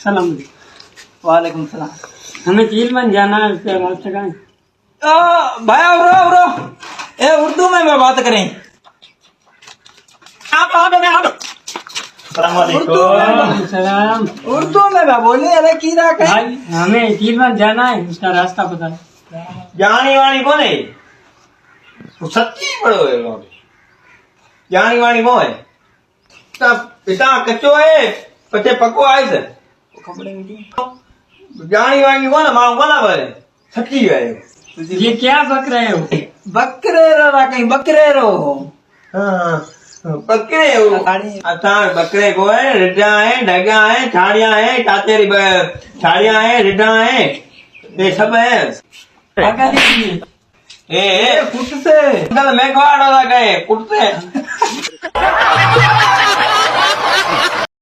सलाम। वालेकुम सलाम। हमें चीलमन जाना है, उसके बाद से कहें। भाई आओ ए उर्दू में बात करें। वालेकुम सलाम। उर्दू में मैं बोले अरे की रहा कहीं। भाई हमें चीलमन जाना है, उसका रास्ता पता है। जानी वाणी कोने सच्ची पड़ो है लोग जानी वाणी को है तब इतना कच्चो है पचे पक्को आए से जानी वाणी को ना मालूम कोना पड़े सच्ची है ये क्या बक रहे हो? बकरे रो कहीं बकरे रो। हाँ बकरे हो अच्छा बकरे को है रिड्डा है ढगा है छाड़ियां है टातेरी छाड़ियां है रिड्डा है ये सब है आगा दीजिए ए फुट से मैं कहा कुटते